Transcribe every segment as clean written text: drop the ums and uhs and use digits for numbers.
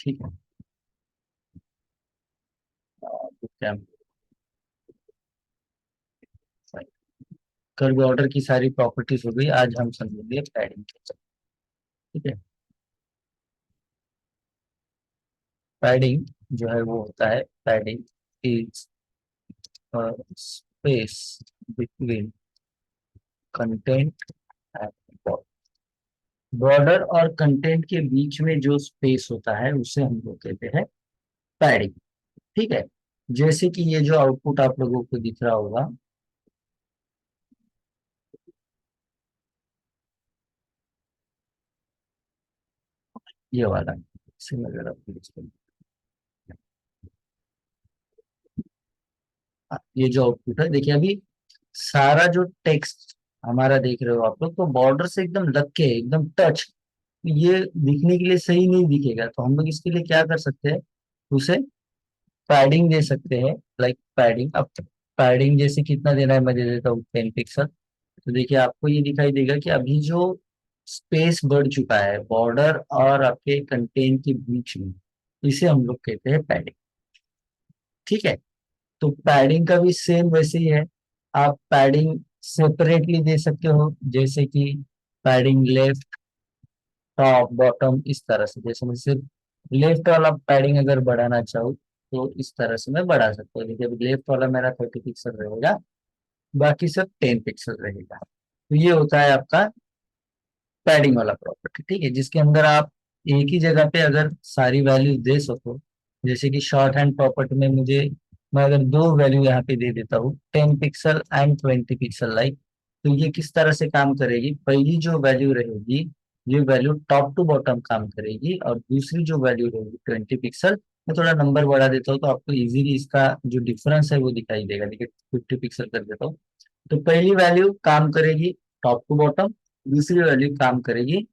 ठीक है। क्या कर्व ऑर्डर की सारी प्रॉपर्टीज हो गई, आज हम समझेंगे पैडिंग। ठीक है। पैडिंग जो है वो होता है, padding is space between content and border. Border और कंटेंट के बीच में जो स्पेस होता है उसे हम लोग कहते हैं पैडिंग। ठीक है। जैसे कि ये जो आउटपुट आप लोगों को दिख रहा होगा, ये वाला, इसे मैं जरा फिर से- ये जो आउटपुट है देखिए, अभी सारा जो टेक्स्ट हमारा देख रहे हो आप लोग, तो बॉर्डर से एकदम लग के एकदम टच, ये दिखने के लिए सही नहीं दिखेगा, तो हम लोग इसके लिए क्या कर सकते हैं, उसे पैडिंग दे सकते हैं। लाइक पैडिंग, अब पैडिंग जैसे कितना देना है, मैं दे देता हूँ 10 पिक्सल। तो देखिए आपको ये दिखाई देगा कि अभी जो स्पेस बढ़ चुका है बॉर्डर और आपके कंटेंट के बीच में, इसे हम लोग कहते हैं पैडिंग। ठीक है। तो पैडिंग का भी सेम वैसे ही है। आप पैडिंग सेपरेटली दे सकते हो, जैसे कि पैडिंग लेफ्ट, टॉप, बॉटम, इस तरह से। जैसे मैं सिर्फ लेफ्ट वाला पैडिंग अगर बढ़ाना चाहूँ तो इस तरह से मैं बढ़ा सकता हूँ। देखिए अभी लेफ्ट वाला मेरा 30 पिक्सल रहेगा, बाकी सब 10 पिक्सल रहेगा। तो ये होता है आपका पैडिंग वाला प्रॉपर्टी। ठीक है, जिसके अंदर आप एक ही जगह पे अगर सारी वैल्यू दे सको, जैसे कि शॉर्ट हैंड प्रॉपर्टी में मुझे, मैं अगर दो वैल्यू यहाँ पे दे देता हूँ, 10 पिक्सल एंड 20 पिक्सल, लाइक, तो ये किस तरह से काम करेगी, पहली जो वैल्यू रहेगी ये वैल्यू टॉप टू बॉटम काम करेगी, और दूसरी जो वैल्यू रहेगी 20 पिक्सल, मैं थोड़ा नंबर बढ़ा देता हूँ तो आपको इजीली इसका जो डिफरेंस है वो दिखाई देगा। देखिए 50 पिक्सल कर देता हूँ। तो पहली वैल्यू काम करेगी टॉप टू बॉटम, दूसरी वैल्यू काम करेगी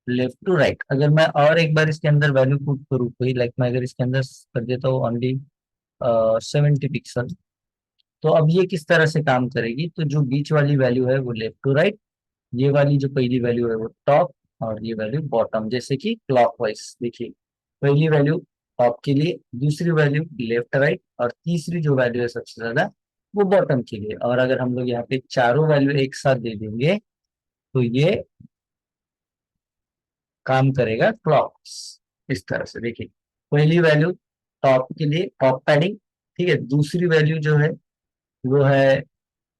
लेफ्ट टू राइट। अगर मैं और एक बार इसके अंदर वैल्यू पुट करूँ कोई, लाइक मैं अगर इसके अंदर कर देता हूँ ओनली 70 पिक्सल, तो अब ये किस तरह से काम करेगी, तो जो बीच वाली वैल्यू है वो लेफ्ट टू राइट, ये वाली जो पहली वैल्यू है वो टॉप, और ये वैल्यू बॉटम, जैसे कि क्लॉकवाइज। देखिए पहली वैल्यू टॉप के लिए, दूसरी वैल्यू लेफ्ट राइट, और तीसरी जो वैल्यू है सबसे ज्यादा वो बॉटम के लिए। और अगर हम लोग यहाँ पे चारों वैल्यू एक साथ दे देंगे तो ये काम करेगा क्लॉक, इस तरह से। देखिए पहली वैल्यू टॉप के लिए टॉप पैडिंग, ठीक है, दूसरी वैल्यू जो है वो है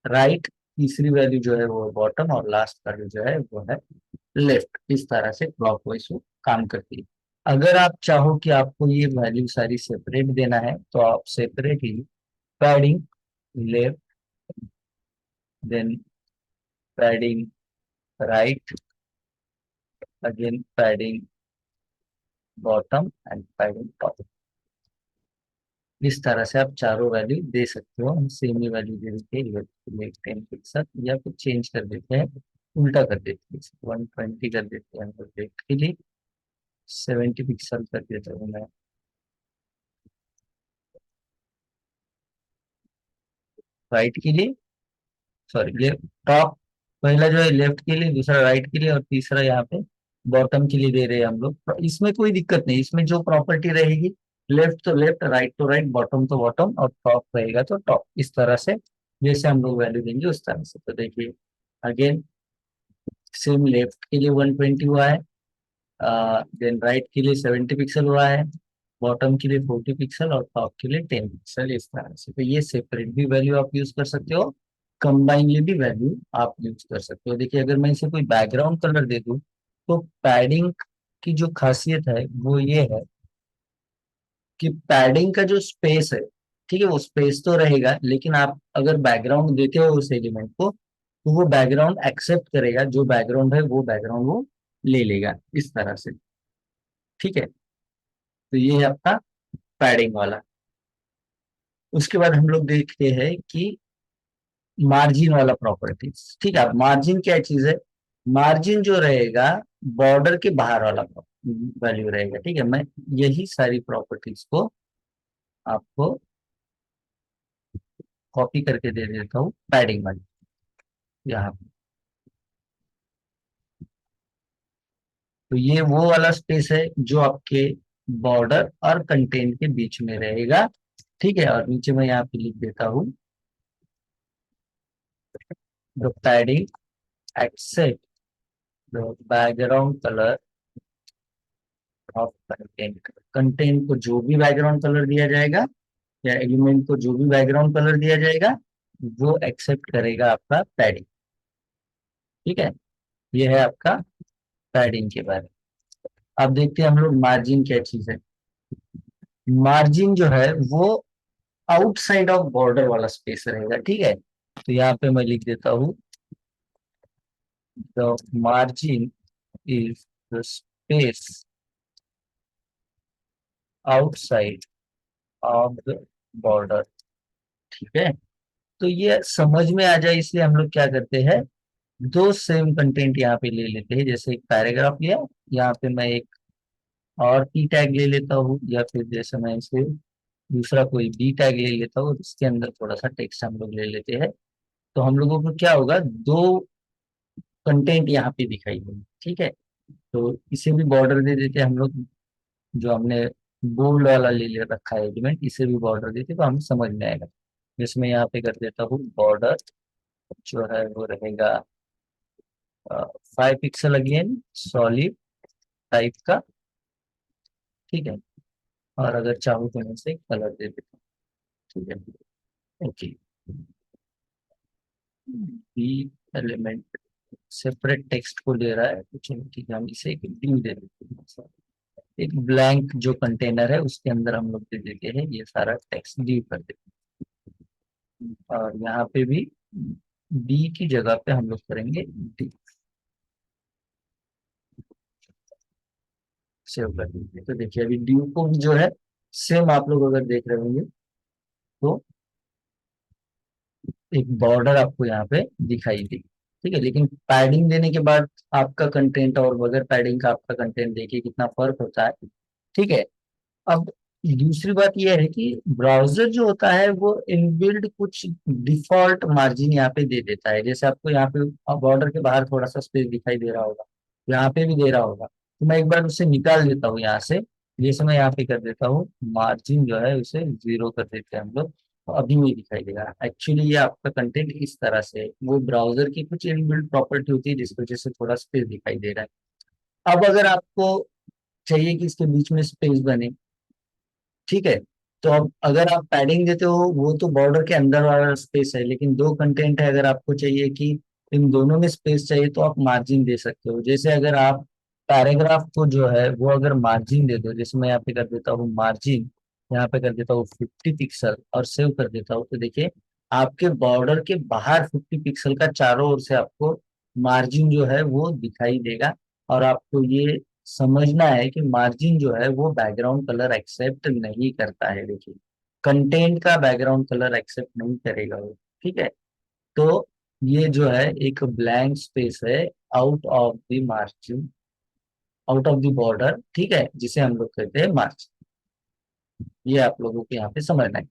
राइट, तीसरी वैल्यू जो है वो बॉटम, और लास्ट वैल्यू जो है वो है लेफ्ट। इस तरह से क्लॉकवाइज वो काम करती है। अगर आप चाहो कि आपको ये वैल्यू सारी सेपरेट देना है तो आप सेपरेट ही padding left, then padding right, again padding bottom and padding top, इस तरह से आप चारों वैल्यू दे सकते हो। हम सेम ही वैल्यू दे देते हैं, 10 पिक्सल, या फिर चेंज कर देते हैं, उल्टा कर देते हैं, 120 कर देते हैं लेफ्ट के लिए, 70 पिक्सल कर देता हूँ मैं राइट के लिए, सॉरी लेफ्ट, टॉप पहला जो है लेफ्ट के लिए, दूसरा राइट के लिए, और तीसरा यहाँ पे बॉटम के लिए दे रहे हैं हम लोग। तो इसमें कोई दिक्कत नहीं, इसमें जो प्रॉपर्टी रहेगी, लेफ्ट तो लेफ्ट, राइट तो राइट, बॉटम तो बॉटम, और टॉप रहेगा तो टॉप, इस तरह से जैसे हम लोग वैल्यू देंगे उस तरह से। तो देखिए अगेन सेम, लेफ्ट के लिए 120 हुआ है, देन राइट के लिए 70 पिक्सल हुआ है, बॉटम के लिए 40 पिक्सल, और टॉप के लिए 10 पिक्सल, इस तरह से। तो ये सेपरेट भी वैल्यू आप यूज कर सकते हो, कंबाइनली भी वैल्यू आप यूज कर सकते हो। देखिए अगर मैं इसे कोई बैकग्राउंड कलर दे दूं, तो पैडिंग की जो खासियत है वो ये है कि पैडिंग का जो स्पेस है, ठीक है, वो स्पेस तो रहेगा, लेकिन आप अगर बैकग्राउंड देते हो उस एलिमेंट को, तो वो बैकग्राउंड एक्सेप्ट करेगा, जो बैकग्राउंड है वो बैकग्राउंड वो ले लेगा, इस तरह से। ठीक है। तो ये है आपका पैडिंग वाला। उसके बाद हम लोग देखते हैं कि मार्जिन वाला प्रॉपर्टीज। ठीक है, मार्जिन क्या चीज है, मार्जिन जो रहेगा बॉर्डर के बाहर वाला वैल्यू रहेगा। ठीक है, मैं यही सारी प्रॉपर्टीज को आपको कॉपी करके दे देता हूँ पैडिंग वाली, यहाँ पे। तो ये वो वाला स्पेस है जो आपके बॉर्डर और कंटेंट के बीच में रहेगा। ठीक है, और नीचे मैं यहाँ पे लिख देता हूँ the padding accept the background colour of content. Content को जो भी बैकग्राउंड कलर दिया जाएगा या एलिमेंट को जो भी बैकग्राउंड कलर दिया जाएगा वो एक्सेप्ट करेगा आपका पैडिंग। ठीक है, ये है आपका पैडिंग के बारे में। अब देखते हैं हम लोग मार्जिन क्या चीज है। मार्जिन जो है वो आउटसाइड ऑफ बॉर्डर वाला स्पेस रहेगा। ठीक है, तो यहाँ पे मैं लिख देता हूँ the margin is the space outside of the border. ठीक है, तो ये समझ में आ जाए इसलिए हम लोग क्या करते हैं, दो सेम कंटेंट यहाँ पे ले लेते हैं। जैसे एक पैराग्राफ लिया, यहाँ पे मैं एक और पी टैग ले लेता हूँ, या फिर जैसे मैं इसे दूसरा कोई बी टैग ले लेता हूँ, इसके अंदर थोड़ा सा टेक्स्ट हम लोग ले लेते हैं। तो हम लोगों को क्या होगा, दो कंटेंट यहाँ पे दिखाई देंगे। ठीक है, तो इसे भी बॉर्डर दे देते हैं हम लोग, जो हमने बोल्ड वाला ले ले रखा है एलिमेंट, इसे भी बॉर्डर देते तो हमें समझ में आएगा। जिसमें यहाँ पे कर देता हूँ बॉर्डर जो है वो रहेगा 5 पिक्सल अगेन सॉलिड टाइप का। ठीक है, और अगर चाहूँ तो मैं इसे कलर दे देता हूँ। ठीक है, okay, B element separate text को ले रहा है तो चलो ठीक है, हम इसे एक डी दे देते हैं। एक ब्लैंक जो कंटेनर है उसके अंदर हम लोग दे देते हैं ये सारा टेक्स्ट, डी कर देते हैं। और यहाँ पे भी बी की जगह पे हम लोग करेंगे डी, सेव कर दीजिए। तो देखिए अभी डी को भी जो है सेम आप लोग अगर देख रहे होंगे तो एक बॉर्डर आपको यहाँ पे दिखाई दी। ठीक है, लेकिन पैडिंग देने के बाद आपका कंटेंट और बगैर पैडिंग का आपका कंटेंट देखिए कितना फर्क होता है। ठीक है, अब दूसरी बात यह है कि ब्राउजर जो होता है वो इनबिल्ड कुछ डिफॉल्ट मार्जिन यहाँ पे दे देता है। जैसे आपको यहाँ पे बॉर्डर के बाहर थोड़ा सा स्पेस दिखाई दे रहा होगा, यहाँ पे भी दे रहा होगा, तो मैं एक बार उसे निकाल देता हूँ यहाँ से। जैसे मैं यहाँ पे कर देता हूँ मार्जिन जो है उसे 0 कर देते हैं हम लोग, तो अभी नहीं दिखाई देगा। एक्चुअली ये आपका कंटेंट इस तरह से है। वो ब्राउजर की कुछ इनबिल्ट प्रॉपर्टी होती है जिस वजह से थोड़ा स्पेस दिखाई दे रहा है। अब अगर आपको चाहिए कि इसके बीच में स्पेस बने, ठीक है, तो अब अगर आप पैडिंग देते हो वो तो बॉर्डर के अंदर वाला स्पेस है, लेकिन दो कंटेंट है, अगर आपको चाहिए कि इन दोनों में स्पेस चाहिए तो आप मार्जिन दे सकते हो। जैसे अगर आप पैराग्राफ को जो है वो अगर मार्जिन दे दो, जैसे मैं यहाँ पे कर देता हूँ मार्जिन, यहाँ पे कर देता हूँ 50 पिक्सल और सेव कर देता हूँ, तो देखिए आपके बॉर्डर के बाहर 50 पिक्सल का चारों ओर से आपको मार्जिन जो है वो दिखाई देगा। और आपको ये समझना है कि मार्जिन जो है वो बैकग्राउंड कलर एक्सेप्ट नहीं करता है। देखिए कंटेंट का बैकग्राउंड कलर एक्सेप्ट नहीं करेगा वो। ठीक है, तो ये जो है एक ब्लैंक स्पेस है out of the margin, out of the border. ठीक है, जिसे हम लोग कहते हैं मार्जिन। ये आप लोगों को यहाँ पे समझना है।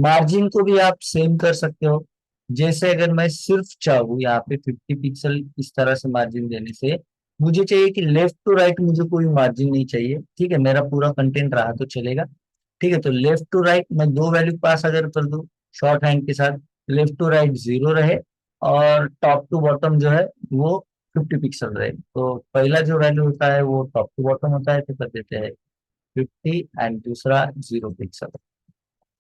मार्जिन को भी आप सेम कर सकते हो। जैसे अगर मैं सिर्फ चाहूँ यहाँ पे 50 पिक्सल इस तरह से मार्जिन देने से, मुझे चाहिए कि लेफ्ट टू राइट मुझे कोई मार्जिन नहीं चाहिए। ठीक है, मेरा पूरा कंटेंट रहा तो चलेगा। ठीक है, तो लेफ्ट टू राइट मैं दो वैल्यू पास अगर कर दूं शॉर्ट हैंड के साथ, लेफ्ट टू राइट 0 रहे और टॉप टू बॉटम जो है वो 50 पिक्सल रहे, तो पहला जो वैल्यू होता है वो टॉप टू बॉटम होता है, तो कर देते हैं 50 एंड दूसरा 0 पिक्सल,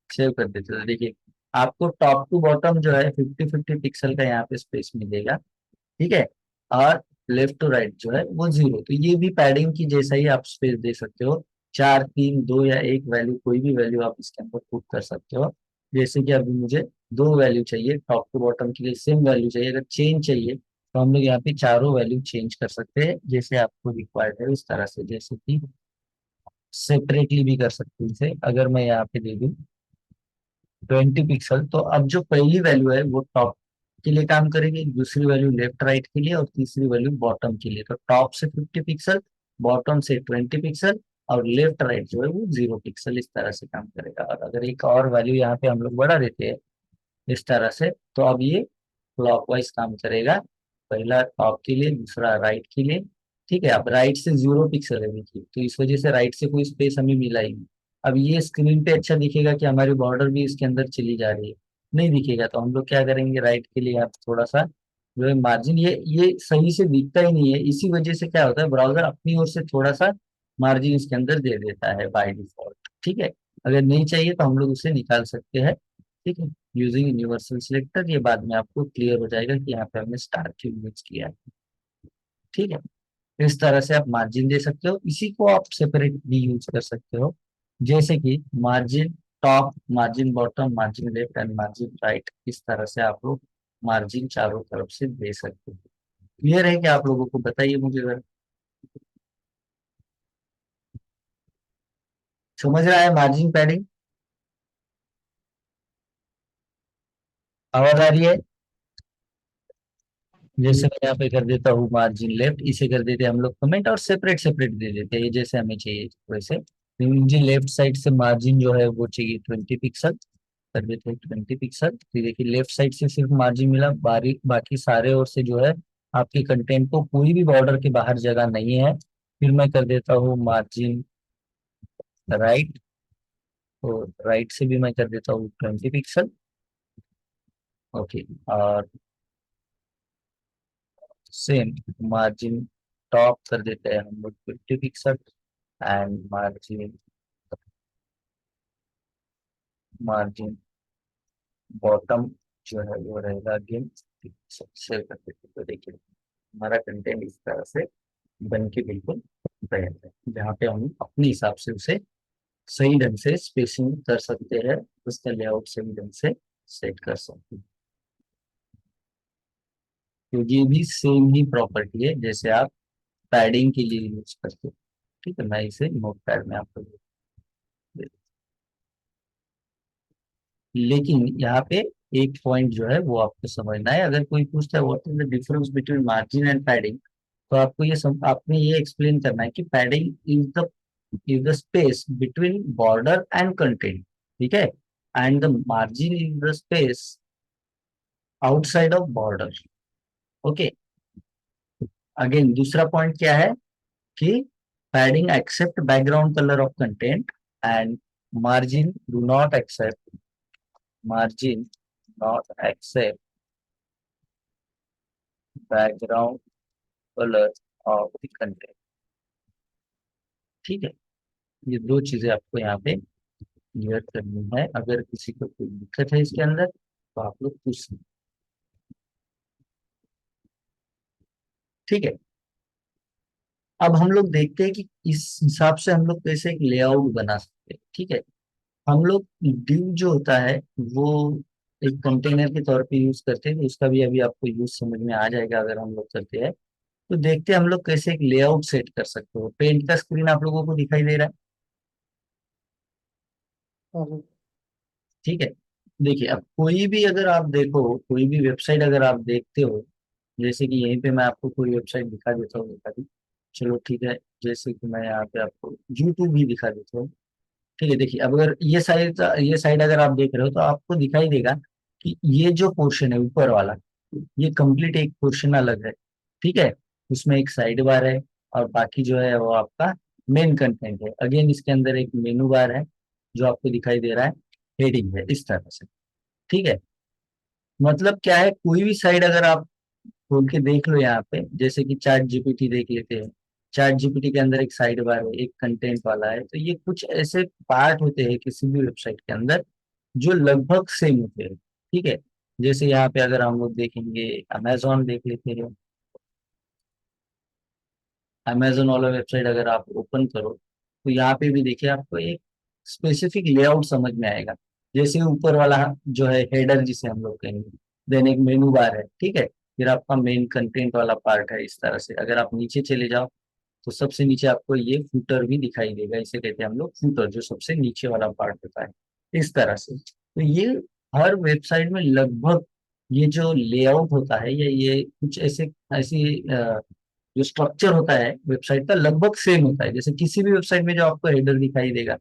सेव कर देते हैं। देखिए आपको टॉप टू बॉटम जो है 50-50 पिक्सल का यहाँ पे स्पेस मिलेगा। ठीक है, और लेफ्ट टू राइट जो है वो 0, तो ये भी पैडिंग की जैसा ही आप स्पेस दे सकते हो। 4 3 2 या एक वैल्यू, कोई भी वैल्यू आप इसके अंदर पुट कर सकते हो। जैसे कि अभी मुझे दो वैल्यू चाहिए, टॉप टू बॉटम के लिए सेम वैल्यू चाहिए, अगर चेंज चाहिए तो हम लोग यहाँ पे चारों वैल्यू चेंज कर सकते हैं जैसे आपको रिक्वायर्ड है उस तरह से। जैसे कि सेपरेटली भी कर सकते हैं इसे। अगर मैं यहाँ पे दे दूँ 20 पिक्सल, तो अब जो पहली वैल्यू है वो टॉप के लिए काम करेगी, दूसरी वैल्यू लेफ्ट राइट के लिए और तीसरी वैल्यू बॉटम के लिए। तो टॉप से 50 पिक्सल, बॉटम से 20 पिक्सल और लेफ्ट राइट जो है वो 0 पिक्सल, इस तरह से काम करेगा। और अगर एक और वैल्यू यहाँ पे हम लोग बढ़ा देते हैं इस तरह से, तो अब ये क्लॉकवाइज काम करेगा। पहला टॉप के लिए, दूसरा राइट के लिए, ठीक है। अब राइट से 0 पिक्सल है देखिए, तो इस वजह से राइट से कोई स्पेस हमें मिला ही नहीं। अब ये स्क्रीन पे अच्छा दिखेगा कि हमारी बॉर्डर भी इसके अंदर चली जा रही है? नहीं दिखेगा। तो हम लोग क्या करेंगे, राइट के लिए आप थोड़ा सा जो है मार्जिन, ये सही से दिखता ही नहीं है। इसी वजह से क्या होता है, ब्राउजर अपनी ओर से थोड़ा सा मार्जिन इसके अंदर दे देता है बाय डिफॉल्ट। ठीक है। अगर नहीं चाहिए तो हम लोग उसे निकाल सकते हैं। ठीक है। यूजिंग यूनिवर्सल सिलेक्टर, ये बाद में आपको क्लियर हो जाएगा कि यहाँ पे हमने स्टार क्यों यूज किया है। ठीक है। इस तरह से आप मार्जिन दे सकते हो। इसी को आप सेपरेट भी यूज कर सकते हो, जैसे कि margin top, margin bottom, margin left and margin right. इस तरह से आप लोग मार्जिन चारों तरफ से दे सकते हो। क्लियर है क्या आप लोगों को? बताइए मुझे जरा। समझ रहा है मार्जिन पैडिंग? आवाज आ रही है? जैसे मैं यहाँ पे कर देता हूँ मार्जिन लेफ्ट, इसे कर देते हैं हम लोग कमेंट और सेपरेट सेपरेट दे देते हैं, ये जैसे हमें चाहिए वैसे। मुझे लेफ्ट साइड से मार्जिन जो है वो चाहिए 20 पिक्सल, कर देते हैं 20 पिक्सल। फिर देखिए लेफ्ट साइड से सिर्फ मार्जिन मिला, बारी बाकी सारे ओर से जो है आपके कंटेंट को कोई भी बॉर्डर के बाहर जगह नहीं है। फिर मैं कर देता हूँ मार्जिन राइट, तो राइट से भी मैं कर देता हूँ 20 पिक्सल। ओके। और सेम मार्जिन टॉप कर देते हैं हम लोग 50 pixel, and margin margin bottom जो है वो रहेगा अगेन सेव कर देते हैं। तो देखिए हमारा कंटेंट इस तरह से बन के बिल्कुल तैयार है, जहाँ पे हम अपने हिसाब से उसे सही ढंग से स्पेसिंग कर सकते हैं, उसका लेआउट सही ढंग से सेट कर सकते हैं। तो ये भी सेम ही प्रॉपर्टी है जैसे आप पैडिंग के लिए यूज करते हो। ठीक है, मैं इसे नोट पैड में आपको दे- लेकिन यहाँ पे एक पॉइंट जो है वो आपको समझना है। अगर कोई पूछता है what is the difference between margin and padding, तो आपको आपने ये एक्सप्लेन करना है कि padding is the space between border and content. ठीक है। And the margin is the space outside of border. Okay. Again दूसरा पॉइंट क्या है कि padding accept background colour of content and margin do not accept, margin not accept background colour of the content. ठीक है। ये दो चीजें आपको यहाँ पे क्लियर करनी है। अगर किसी को कोई दिक्कत है इसके अंदर तो आप लोग पूछ सकते हैं। ठीक है। अब हम लोग देखते हैं कि इस हिसाब से हम लोग कैसे एक लेआउट बना सकते हैं। ठीक है। हम लोग div जो होता है वो एक कंटेनर के तौर पे यूज करते हैं, तो उसका भी अभी आपको यूज समझ में आ जाएगा अगर हम लोग करते हैं। तो देखते हैं हम लोग कैसे एक लेआउट सेट कर सकते हो। पेंट का स्क्रीन आप लोगों को दिखाई दे रहा है? हाँ। ठीक है। देखिए अब कोई भी अगर आप देखो, कोई भी वेबसाइट अगर आप देखते हो, जैसे कि यहीं पे मैं आपको कोई वेबसाइट दिखा देता हूँ, दिखा दी। चलो ठीक है, जैसे कि मैं यहाँ पे आपको यूट्यूब भी दिखा देता हूँ। ठीक है। देखिए अब अगर ये साइड अगर आप देख रहे हो तो आपको दिखाई देगा कि ये जो पोर्शन है ऊपर वाला, ये कंप्लीट एक पोर्शन अलग है। ठीक है। उसमें एक साइड बार है और बाकी जो है वो आपका मेन कंटेंट है। अगेन इसके अंदर एक मेनू बार है जो आपको दिखाई दे रहा है, हेडिंग है इस तरह से। ठीक है। मतलब क्या है, कोई भी साइड अगर आप खोल के देख लो यहाँ पे, जैसे कि चैट जीपीटी देख लेते हैं। चैट जीपीटी के अंदर एक साइड बार है, एक कंटेंट वाला है। तो ये कुछ ऐसे पार्ट होते हैं किसी भी वेबसाइट के अंदर जो लगभग सेम होते हैं। ठीक है। जैसे यहाँ पे अगर हम लोग देखेंगे, अमेजोन देख लेते हैं। अमेजोन वाला वेबसाइट अगर आप ओपन करो तो यहाँ पे भी देखिए आपको एक स्पेसिफिक लेआउट समझ में आएगा। जैसे ऊपर वाला जो है हेडर जिसे हम लोग कहेंगे, देन एक मेनू बार है। ठीक है। फिर आपका मेन कंटेंट वाला पार्ट है इस तरह से। अगर आप नीचे चले जाओ तो सबसे नीचे आपको ये फूटर भी दिखाई देगा, इसे कहते हैं हम लोग फूटर, जो सबसे नीचे वाला पार्ट होता है इस तरह से। तो ये हर वेबसाइट में लगभग ये जो लेआउट होता है या ये कुछ ऐसे ऐसी जो स्ट्रक्चर होता है वेबसाइट का लगभग सेम होता है। जैसे किसी भी वेबसाइट में जो आपको हेडर दिखाई देगा,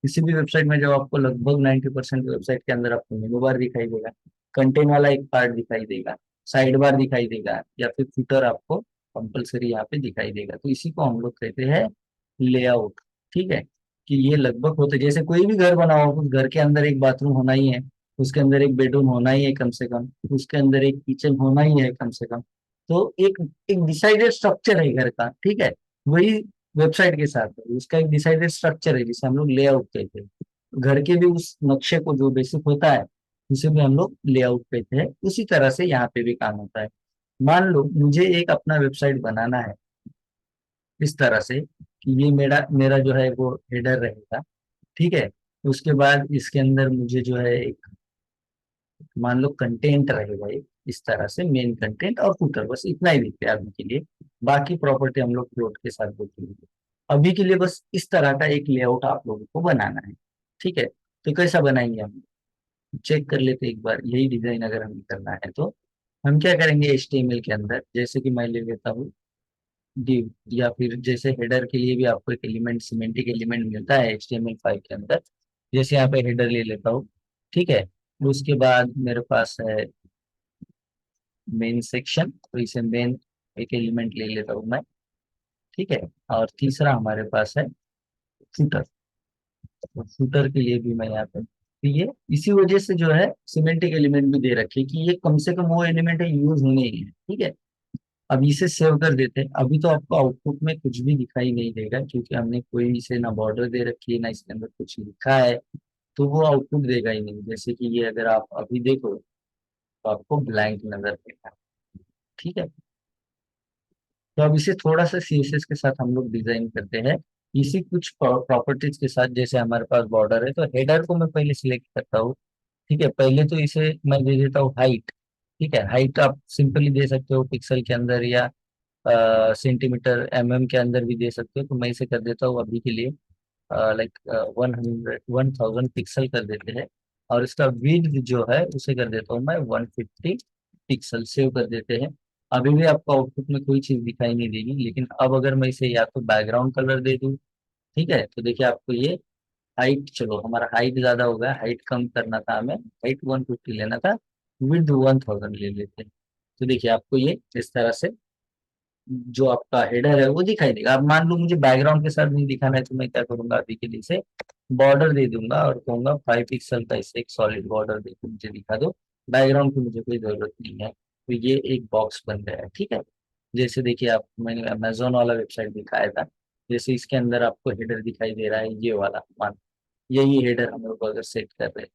किसी भी वेबसाइट में जो आपको लगभग 90% वेबसाइट के अंदर आपको मेनू बार दिखाई देगा, कंटेंट वाला एक पार्ट दिखाई देगा, साइड बार दिखाई देगा, या फिर फुटर आपको कंपलसरी यहाँ पे दिखाई देगा। तो इसी को हम लोग कहते हैं लेआउट। ठीक है, कि ये लगभग होते, जैसे कोई भी घर बनाओ, उस घर के अंदर एक बाथरूम होना ही है, उसके अंदर एक बेडरूम होना ही है कम से कम, उसके अंदर एक किचन होना ही है कम से कम। तो एक एक डिसाइडेड स्ट्रक्चर है घर का। ठीक है, वही वेबसाइट के साथ है, उसका एक डिसाइडेड स्ट्रक्चर है जिसे हम लोग लेआउट कहते हैं। घर के भी उस नक्शे को जो बेसिक होता है उसे भी हम लोग लेआउट कहते हैं। उसी तरह से यहाँ पे भी काम होता है। मान लो मुझे एक अपना वेबसाइट बनाना है इस तरह से कि ये मेरा मेरा जो है वो हेडर रहेगा। ठीक है, उसके बाद इसके अंदर मुझे जो है एक, मान लो कंटेंट रहेगा एक, इस तरह से मेन कंटेंट और फुटर, बस इतना ही दिखता है अभी के लिए। बाकी प्रॉपर्टी हम लोग फ्लोट के साथ देखेंगे। अभी के लिए बस इस तरह का एक लेआउट आप लोगों को बनाना है। ठीक है, तो कैसा बनाएंगे हम, चेक कर लेते हैं एक बार। यही डिजाइन अगर हमें करना है तो हम क्या करेंगे, HTML के अंदर जैसे कि मैं ले लेता हूँ div, या फिर जैसे हेडर के लिए भी आपको एक एलिमेंट, सिमेंटिक एलिमेंट मिलता है HTML5 के अंदर। जैसे यहाँ पे हेडर ले लेता हूँ। ठीक है, उसके बाद मेरे पास है मेन सेक्शन, तो इसे मेन एक एलिमेंट ले लेता हूँ मैं। ठीक है, और तीसरा हमारे पास है फुटर। तो फुटर के लिए भी मैं यहाँ पे, तो ये इसी वजह से जो है सिमेंटिक एलिमेंट भी दे रखे कि ये कम से कम वो एलिमेंट है, यूज होने ही है। ठीक है, अब इसे सेव कर देते हैं। अभी तो आपको आउटपुट में कुछ भी दिखाई नहीं देगा क्योंकि हमने कोई इसे ना बॉर्डर दे रखी है ना इसके अंदर कुछ लिखा है, तो वो आउटपुट देगा ही नहीं। जैसे कि ये अगर आप अभी देखो तो आपको ब्लैंक नजर देगा। ठीक है, तो अब इसे थोड़ा सा CSS के साथ हम लोग डिजाइन करते हैं, इसी कुछ प्रॉपर्टीज के साथ। जैसे हमारे पास बॉर्डर है तो हेडर को मैं पहले सिलेक्ट करता हूँ। ठीक है, पहले तो इसे मैं दे देता हूँ हाइट। ठीक है, हाइट आप सिंपली दे सकते हो पिक्सल के अंदर या सेंटीमीटर के अंदर भी दे सकते हो। तो मैं इसे कर देता हूँ अभी के लिए लाइक 1000 पिक्सल कर देते हैं। और इसका विड्थ जो है उसे कर देता हूँ मैं 150 पिक्सल, सेव कर देते हैं। अभी भी आपको आउटपुट में कोई चीज दिखाई नहीं देगी, लेकिन अब अगर मैं इसे या तो बैकग्राउंड कलर दे दूँ, ठीक है, तो देखिए आपको ये हाइट, चलो हमारा हाइट ज्यादा हो गया, हाइट कम करना था हमें, हाइट 150 लेना था, विड्थ 1000 ले लेते हैं। तो देखिए आपको ये इस तरह से जो आपका हेडर है वो दिखाई देगा। अब मान लो मुझे बैकग्राउंड के साथ नहीं दिखाना है तो मैं क्या करूंगा, अभी के लिए इसे बॉर्डर दे दूंगा और कहूंगा 5 पिक्सल का इसे एक सॉलिड बॉर्डर दे के मुझे दिखा दो, बैकग्राउंड की मुझे कोई जरूरत नहीं है। तो ये एक बॉक्स बन गया है। ठीक है, जैसे देखिए आप, मैंने अमेजोन वाला वेबसाइट दिखाया था, जैसे इसके अंदर आपको हेडर दिखाई दे रहा है ये वाला, मान यही हेडर हम लोग अगर सेट कर रहे हैं।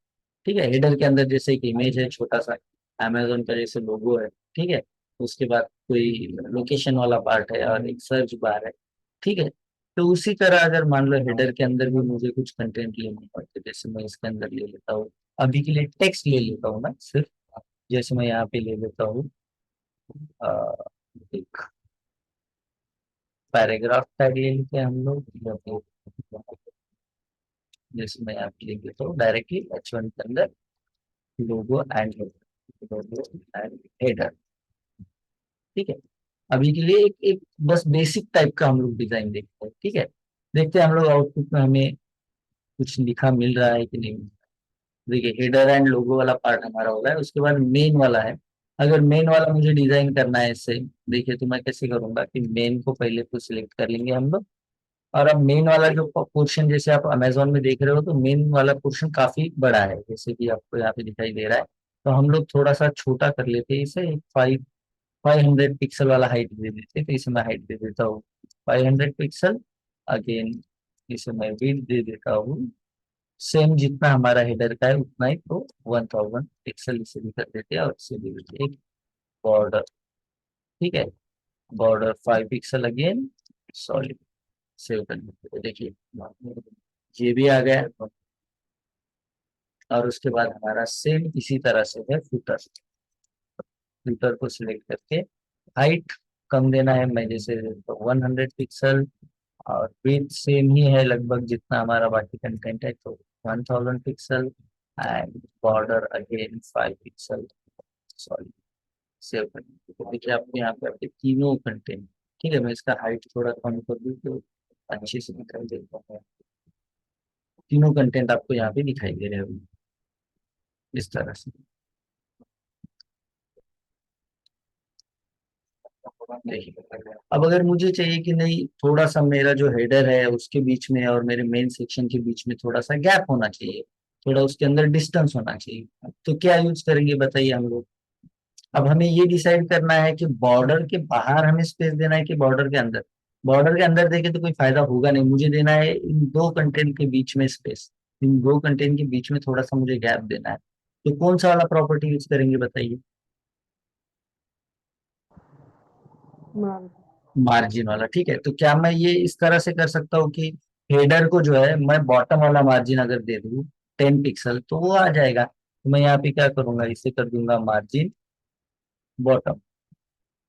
ठीक है, हेडर के अंदर जैसे एक इमेज है छोटा सा, अमेजोन का जैसे लोगो है। ठीक है, उसके बाद कोई लोकेशन वाला पार्ट है और एक सर्च बार है। ठीक है, तो उसी तरह अगर मान लो हेडर के अंदर भी मुझे कुछ कंटेंट लेने पड़ते, जैसे मैं इसके अंदर ले लेता हूँ, अभी के लिए टेक्स्ट ले लेता हूँ मैं सिर्फ। जैसे मैं यहाँ पे ले लेता हूँ अ, एक पैराग्राफ टैग ले लेते हैं हम लोग, या फिर जैसे मैं यहाँ पे ले लेता हूँ डायरेक्टली H1 के अंदर logo and header, logo and header. ठीक है, अभी के लिए एक एक बस बेसिक टाइप का हम लोग डिजाइन देखते हैं। ठीक है, देखते हैं हम लोग आउटपुट में हमें कुछ लिखा मिल रहा है कि नहीं। देखिए हेडर एंड लोगो वाला पार्ट हमारा हो रहा है, उसके बाद मेन वाला है। अगर मेन वाला मुझे डिजाइन करना है इससे, देखिए तो मैं कैसे करूंगा कि मेन को पहले तो सिलेक्ट कर लेंगे हम लोग। और अब मेन वाला जो पोर्शन, जैसे आप अमेजोन में देख रहे हो तो मेन वाला पोर्शन काफी बड़ा है, जैसे कि आपको यहाँ पे दिखाई दे रहा है। तो हम लोग थोड़ा सा छोटा कर लेते हैं इसे, 500 पिक्सल वाला हाइट दे देते हैं। तो इसे मैं हाइट दे देता हूँ 500 पिक्सल। अगेन इसे मैं विड्थ दे देता हूँ सेम जितना हमारा हेडर का है उतना ही, तो 1000 पिक्सल इसे भी कर देते हैं। और इसे दे देते हैं एक बॉर्डर। ठीक है, border 5 pixel again solid, save कर देते हैं। देखिए ये भी आ गया। और उसके बाद हमारा सेम इसी तरह से है फुटर। फुटर को सिलेक्ट करके हाइट कम देना है, मैं जैसे 100 पिक्सल, और विड्थ सेम ही है लगभग जितना हमारा बाकी कंटेंट है, तो 1000 pixel. And border again 5 pixel, sorry, save कर दीजिए। तो देखिए आपको यहाँ पे आपके तीनों कंटेंट, ठीक है, मैं इसका हाइट थोड़ा कम कर दूँ तो अच्छे से दिखाई देता है। तीनों कंटेंट आपको यहाँ पे दिखाई दे रहे होंगे इस तरह से। देखिए अब अगर मुझे चाहिए कि नहीं, थोड़ा सा मेरा जो हेडर है उसके बीच में और मेरे मेन सेक्शन के बीच में थोड़ा सा गैप होना चाहिए, थोड़ा उसके अंदर डिस्टेंस होना चाहिए, तो क्या यूज करेंगे बताइए हम लोग। अब हमें ये डिसाइड करना है कि बॉर्डर के बाहर हमें स्पेस देना है कि बॉर्डर के अंदर। बॉर्डर के अंदर देके तो कोई फायदा होगा नहीं, मुझे देना है इन दो कंटेंट के बीच में स्पेस, इन दो कंटेंट के बीच में थोड़ा सा मुझे गैप देना है, तो कौन सा वाला प्रॉपर्टी यूज करेंगे बताइए। मान मार्जिन वाला, ठीक है। तो क्या मैं ये इस तरह से कर सकता हूँ कि हेडर को जो है मैं बॉटम वाला मार्जिन अगर दे दूँ 10 पिक्सल तो वो आ जाएगा, तो मैं यहाँ पे क्या करूंगा, इसे कर दूंगा मार्जिन बॉटम,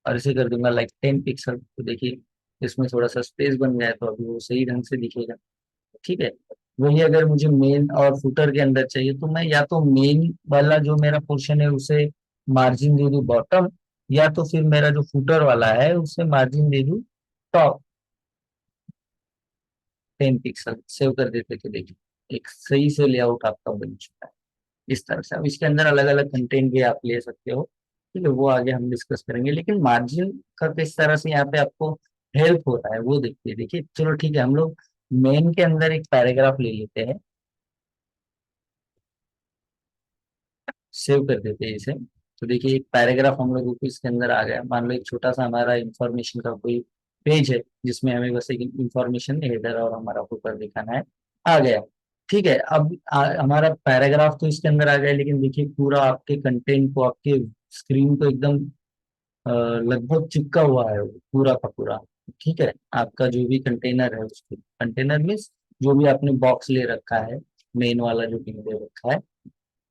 और इसे कर दूंगा लाइक 10 पिक्सल, तो देखिए इसमें थोड़ा सा स्पेस बन गया है, तो अभी वो सही ढंग से दिखेगा। ठीक है। वही अगर मुझे मेन और फुटर के अंदर चाहिए तो मैं या तो मेन वाला जो मेरा पोर्शन है उसे मार्जिन दे दूं बॉटम, या तो फिर मेरा जो फुटर वाला है उसे मार्जिन दे दूं टॉप। 10 पिक्सल सेव कर देते तो देखिए एक सही से लेआउट आपका बन चुका है इस तरह से। अब इसके अंदर अलग अलग कंटेंट भी आप ले सकते हो, ठीक है, वो आगे हम डिस्कस करेंगे, लेकिन मार्जिन का किस तरह से यहाँ पे आपको हेल्प हो रहा है वो देखिए। देखिए चलो ठीक है, हम लोग मेन के अंदर एक पैराग्राफ ले लेते हैं, सेव कर देते हैं इसे। तो देखिए एक पैराग्राफ हम लोगों को इसके अंदर आ गया, मान लो एक छोटा सा हमारा इंफॉर्मेशन का कोई पेज है जिसमें हमें बस एक इंफॉर्मेशन हेडर और हमारा ऊपर दिखाना है, आ गया। ठीक है, अब हमारा पैराग्राफ तो इसके अंदर आ गया, लेकिन देखिए पूरा आपके कंटेंट को, आपके स्क्रीन को एकदम लगभग चिपका हुआ है वो पूरा का पूरा। ठीक है, आपका जो भी कंटेनर है उसको, कंटेनर मीन्स जो भी आपने बॉक्स ले रखा है, मेन वाला जो पिन ले रखा है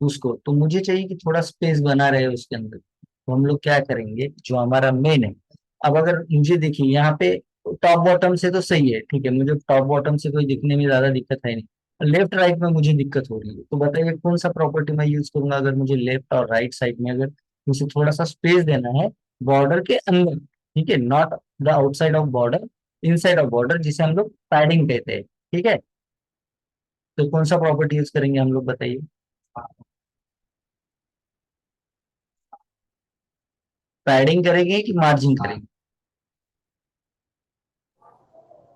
उसको, तो मुझे चाहिए कि थोड़ा स्पेस बना रहे उसके अंदर, तो हम लोग क्या करेंगे, जो हमारा मेन है। अब अगर मुझे देखिए यहाँ पे टॉप बॉटम से तो सही है, ठीक है, मुझे टॉप बॉटम से कोई दिखने में ज्यादा दिक्कत है नहीं, लेफ्ट राइट में मुझे दिक्कत हो रही है, तो बताइए कौन सा प्रॉपर्टी मैं यूज करूंगा अगर मुझे लेफ्ट और राइट साइड में अगर मुझे थोड़ा सा स्पेस देना है बॉर्डर के अंदर, ठीक है, not the outside of border, inside of border, जिसे हम लोग पैडिंग कहते हैं। ठीक है, तो कौन सा प्रॉपर्टी यूज करेंगे हम लोग बताइए। पैडिंग करेंगे कि मार्जिन करेंगे।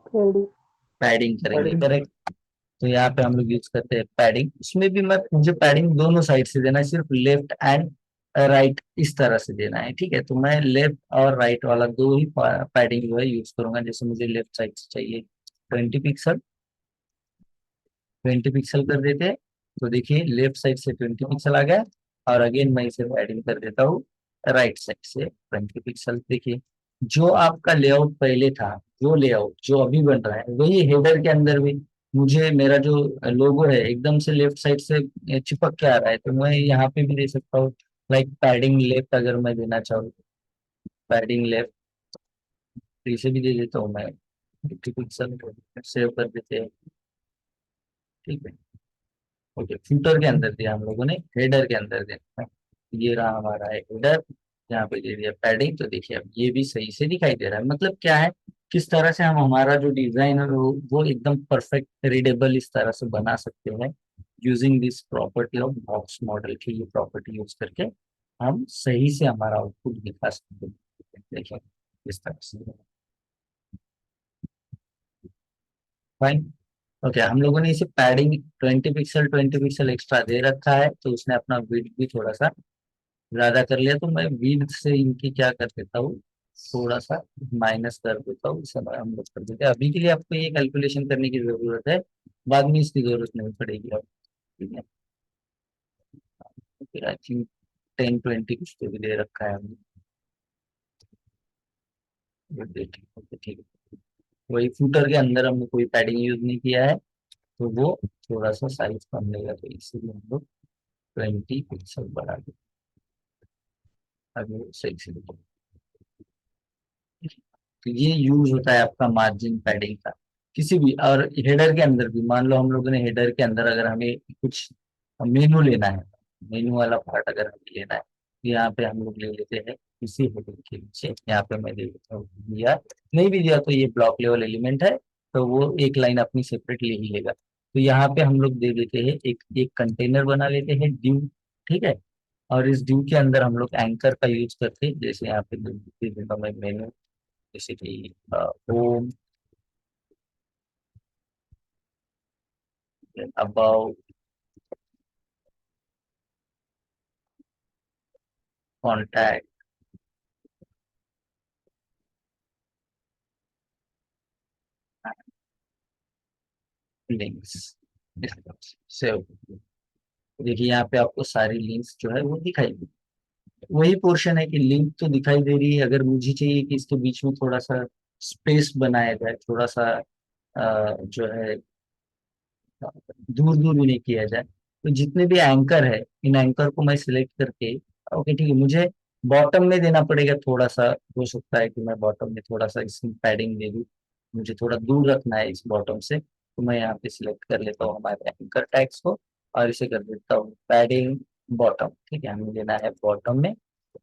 थोड़ी पैडिंग करेंगे, करेक्ट। तो यहाँ पे हम लोग यूज करते हैं पैडिंग, उसमें भी मैं, मुझे पैडिंग दोनों साइड से देना है, सिर्फ लेफ्ट एंड राइट इस तरह से देना है। ठीक है, तो मैं लेफ्ट और राइट वाला दो ही पैडिंग जो है यूज करूंगा। जैसे मुझे लेफ्ट साइड से चाहिए 20 पिक्सल, 20 पिक्सल कर देते हैं, तो देखिए लेफ्ट साइड से 20 पिक्सल आ गया, और अगेन मैं इसे पैडिंग कर देता हूँ राइट साइड से 20 पिक्सल। देखिए जो आपका लेआउट पहले था, जो लेआउट जो अभी बन रहा है वही हेडर के अंदर भी मुझे, मेरा जो लोगो है एकदम से लेफ्ट साइड से चिपक के आ रहा है, तो मैं यहाँ पे भी दे सकता हूँ लाइक पैडिंग लेफ्ट, अगर मैं देना चाहूँ पैडिंग लेफ्ट, तो इसे भी दे देता हूँ मैं 50 पिक्सल, सेव कर देते हैं। ठीक है, ओके, फूटर के अंदर दिया हम लोगों ने, हेडर के अंदर दिया, ये रहा हमारा हेडर, यहाँ पे दे दिया पैडिंग, तो देखिए अब ये भी सही से दिखाई दे रहा है। मतलब क्या है, किस तरह से हम हमारा जो डिजाइन है वो एकदम परफेक्ट रीडेबल इस तरह से बना सकते हैं, using this property of box model की ये प्रॉपर्टी यूज करके हम सही से हमारा आउटपुट दिखा सकते हैं। देखिए इस तरह से, फाइन। ओके, हम लोगों ने इसे पैडिंग 20 पिक्सल, 20 पिक्सल एक्स्ट्रा दे रखा है, तो उसने अपना विड्थ भी थोड़ा सा ज्यादा कर लिया, तो मैं विड्थ से इनकी क्या कर देता हूँ, थोड़ा सा माइनस कर देता हूँ, इसे हम लोग कर देते हैं। अभी के लिए आपको ये कैलकुलेशन करने की जरूरत है, बाद में इसकी जरूरत नहीं पड़ेगी अब। ठीक है, तो फिर आई थिंक 10-20 कुछ तो भी दे रखा है हमने, ये देखिए, ओके, ठीक है। वही फूटर के अंदर हमने कोई पैडिंग यूज नहीं किया है, तो वो थोड़ा सा साइज कम लेगा, तो इसीलिए हम लोग 20 पिक्सल बढ़ा दें, अभी सही से देखो। तो ये यूज होता है आपका मार्जिन पैडिंग का किसी भी, और हेडर के अंदर भी, मान लो हम लोगों ने हेडर के अंदर अगर हमें कुछ मेनू लेना है, मेनू वाला पार्ट अगर हमें लेना है, तो यहाँ पे हम लोग ले लेते हैं इसी हेडर के नीचे, यहाँ पे मैं ले लेता हूँ दिया, नहीं भी दिया तो ये ब्लॉक लेवल एलिमेंट है, तो वो एक लाइन अपनी सेपरेट ले ही लेगा। तो यहाँ पे हम लोग दे देते हैं एक एक कंटेनर बना लेते हैं, ड्यू, ठीक है, और इस ड्यू के अंदर हम लोग एंकर का यूज करते हैं, जैसे यहाँ पे दे दूंगा मैं मेनू, जैसे कि होम, अबाउट, कॉन्टैक्ट, लिंक्स, इस तरह से सेव। देखिए यहाँ पे आपको सारी लिंक्स जो है वो दिखाई दे, वही पोर्शन है कि लिंक तो दिखाई दे रही है, अगर मुझे चाहिए कि इसके बीच में थोड़ा सा स्पेस बनाया जाए, थोड़ा सा जो है दूर दूर भी नहीं किया जाए, तो जितने भी एंकर है इन एंकर को मैं सिलेक्ट करके, ओके ठीक है, मुझे बॉटम में देना पड़ेगा थोड़ा सा, हो सकता है कि मैं बॉटम में थोड़ा सा इसकी पैडिंग दे दूँ, मुझे थोड़ा दूर रखना है इस बॉटम से, तो मैं यहाँ पे सिलेक्ट कर लेता हूँ हमारे एंकर टैग्स को, और इसे कर देता हूँ पैडिंग बॉटम, ठीक है, हमें देना है बॉटम में,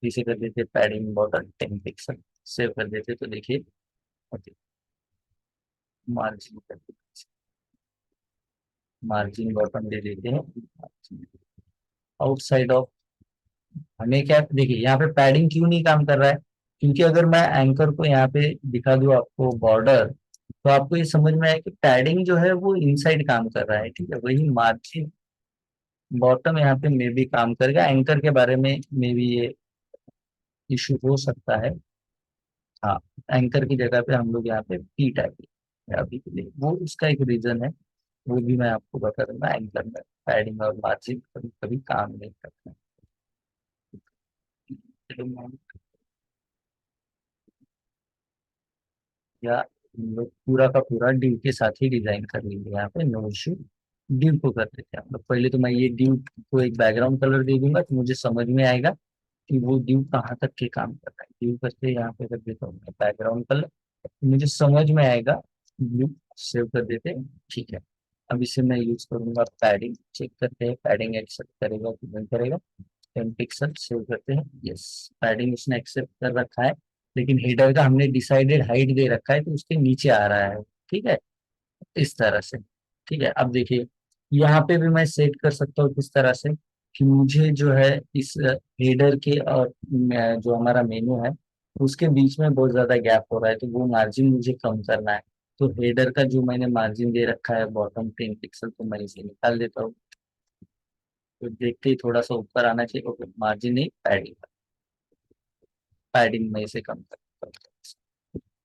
इसे कर देते पैडिंग बॉटम 10 पिक्सल, सेव कर देते, तो देखिए मार्जिन कर देते, मार्जिन बॉटम दे देते हैं, आउटसाइड ऑफ, हमें क्या देखिए यहाँ पे पैडिंग क्यों नहीं काम कर रहा है, क्योंकि अगर मैं एंकर को यहाँ पे दिखा दूँ आपको बॉर्डर, तो आपको ये समझ में आया कि पैडिंग जो है वो इनसाइड काम कर रहा है, ठीक है, वही मार्जिन बॉटम यहाँ पे मे भी काम करेगा, एंकर के बारे में मे भी ये इशू हो सकता है। हाँ, एंकर की जगह पे हम लोग यहाँ पे पी टाइप अभी के लिए, वो उसका एक रीजन है, वो भी मैं आपको बता दूंगा, एंकर में पैडिंग और मार्जिन कभी कभी काम नहीं करता। या हम लोग पूरा का पूरा डिव के साथ ही डिजाइन कर लेंगे, यहाँ पे नो इश्यू, डिव को कर देते हैं हम लोग, पहले तो मैं ये डिव को एक बैकग्राउंड कलर दे दूंगा, तो मुझे समझ में आएगा कि वो डिव कहाँ तक के काम कर रहा है, डिव करके यहाँ पे कर देता हूँ बैकग्राउंड कलर, मुझे समझ में आएगा, ब्लू, सेव कर देते हैं, ठीक है। अब इसे मैं यूज करूंगा पैडिंग, चेक करते हैं पैडिंग एक्सेप्ट करेगा कि नहीं करेगा, 10 पिक्सल, सेव करते हैं, यस, पैडिंग उसने एक्सेप्ट कर रखा है, लेकिन हेडर का हमने डिसाइडेड हाइट दे रखा है, तो उसके नीचे आ रहा है, ठीक है, इस तरह से, ठीक है। अब देखिए यहाँ पे भी मैं सेट कर सकता हूँ किस तरह से, कि मुझे जो है इस हेडर के और जो हमारा मेनू है उसके बीच में बहुत ज्यादा गैप हो रहा है, तो वो मार्जिन मुझे कम करना है, तो हेडर का जो मैंने मार्जिन दे रखा है बॉटम 10 पिक्सल, तो मैं इसे निकाल देता हूँ, तो देखते ही थोड़ा सा ऊपर आना चाहिए, ओके, मार्जिन नहीं, पैडिंग, पैडिंग में इसे कम कर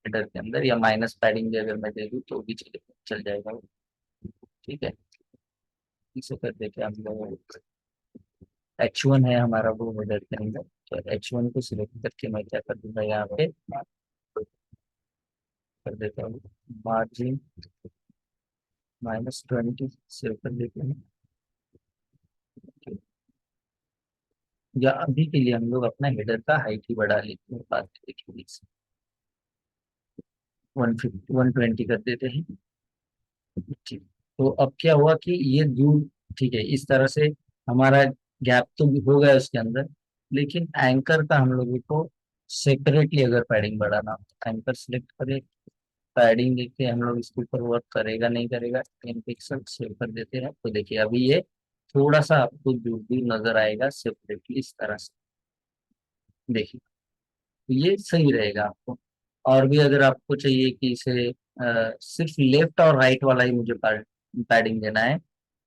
हेडर के अंदर, या माइनस पैडिंग भी अगर मैं दे दूँ तो भी चल जाएगा वो, ठीक है, इसे कर देते हैं हम लोग, H1 है हमारा वो हेडर के अंदर, तो H1 को सिलेक्ट करके मैं क्या कर दूंगा यहाँ पे कर देता हूँ मार्जिन -20, सेव कर देते हैं, या अभी के लिए हम लोग अपना हेडर का हाइट ही बढ़ा लेते हैं, बाद में देखेंगे, 120 कर देते हैं, ठीक। तो अब क्या हुआ कि ये दूर, ठीक है, इस तरह से हमारा गैप तो भी हो गया उसके अंदर, लेकिन एंकर का हम लोगों को सेपरेटली अगर पैडिंग बढ़ाना हो, एंकर सिलेक्ट करें, पैडिंग देखते हैं हम लोग इसके ऊपर वर्क करेगा नहीं करेगा, 10 पिक्सल, सेव कर देते हैं, तो देखिए अभी ये थोड़ा सा आपको दूर दूर नजर आएगा सेपरेटली इस तरह से, देखिए, तो ये सही रहेगा आपको। और भी अगर आपको चाहिए कि इसे सिर्फ लेफ्ट और राइट वाला ही मुझे पैडिंग देना है,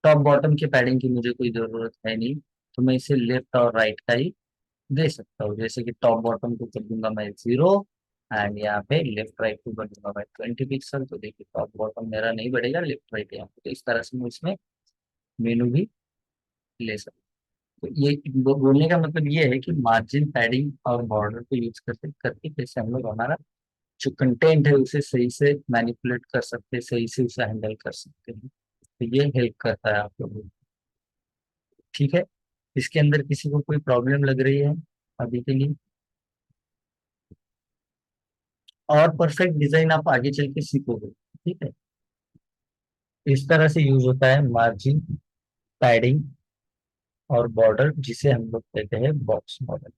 टॉप बॉटम के पैडिंग की मुझे कोई जरूरत है नहीं, तो मैं इसे लेफ्ट और राइट का ही दे सकता हूँ, जैसे कि टॉप बॉटम को कर दूंगा मैं 0, एंड यहाँ पे लेफ्ट राइट को कर दूंगा मैं 20 पिक्सल, तो देखिए टॉप बॉटम मेरा नहीं बढ़ेगा, लेफ्ट राइट यहाँ पे, तो इस तरह से मैं इसमें मेनू भी ले सकता हूँ। तो ये बोलने का मतलब ये है कि मार्जिन, पैडिंग और बॉर्डर को यूज करते करके कैसे हम लोग हमारा जो कंटेंट है उसे सही से मैनिपुलेट कर सकते हैं, सही से उसे हैंडल कर सकते हैं, तो ये हेल्प करता है आप लोगों को, ठीक है। इसके अंदर किसी को कोई प्रॉब्लम लग रही है अभी के लिए, और परफेक्ट डिजाइन आप आगे चल के सीखोगे, ठीक है। इस तरह से यूज होता है मार्जिन, पैडिंग और बॉर्डर, जिसे हम लोग कहते हैं बॉक्स मॉडल,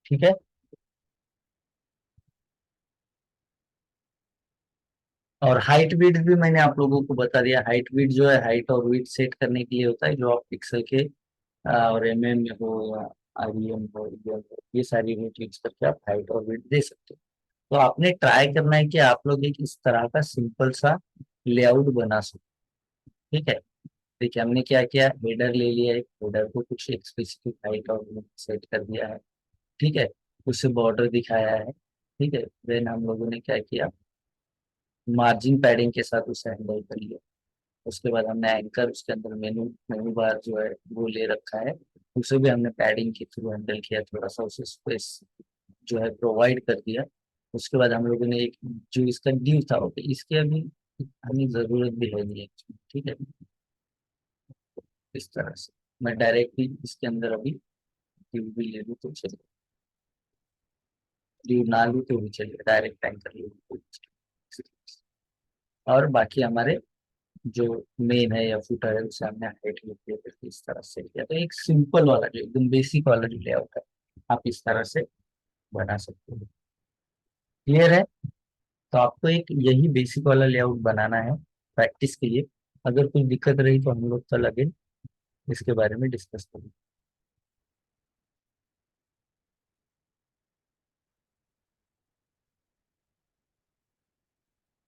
ठीक है। और हाइट विड्थ भी मैंने आप लोगों को बता दिया, हाइट विड्थ जो है हाइट और विड्थ सेट करने के लिए होता है, जो आप पिक्सल के और MM में हो या REM हो, EM हो, ये सारी रूट यूज करके आप हाइट और विड्थ दे सकते हो। तो आपने ट्राई करना है कि आप लोग एक इस तरह का सिंपल सा लेआउट बना सको। ठीक है, देखिए हमने क्या किया, हेडर ले लिया, एक हेडर को कुछ एक स्पेसिफिक हाइट और विड्थ सेट कर दिया है। ठीक है, उससे बॉर्डर दिखाया है। ठीक है, देन हम लोगों ने क्या किया, मार्जिन पैडिंग के साथ उसे हैंडल कर लिया। उसके बाद हमने एंकर, उसके अंदर मेनू मेनू बार जो है वो ले रखा है, उसे भी हमने पैडिंग के थ्रू हैंडल किया, थोड़ा सा उसे स्पेस जो है प्रोवाइड कर दिया। उसके बाद हम लोगों ने एक जो इसका ड्यू था, ओके, इसके अभी हमें जरूरत भी है नहीं actually, ठीक है। इस तरह से मैं डायरेक्टली इसके अंदर अभी ड्यू भी ले लूँ तो चलेगा, ड्यू ना लूँ तो भी चलेगा, डायरेक्ट एंकर ले लूँ तो भी चलेगा। और बाकी हमारे जो मेन है या फुटर है उसे हमने हाइट लिख करके इस तरह से किया। तो एक सिंपल वाला जो एकदम बेसिक वाला जो लेआउट है, आप इस तरह से बना सकते हो। क्लियर है? तो आपको एक यही बेसिक वाला लेआउट बनाना है प्रैक्टिस के लिए। अगर कुछ दिक्कत रही तो हम लोग कल अगेन इसके बारे में डिस्कस करेंगे।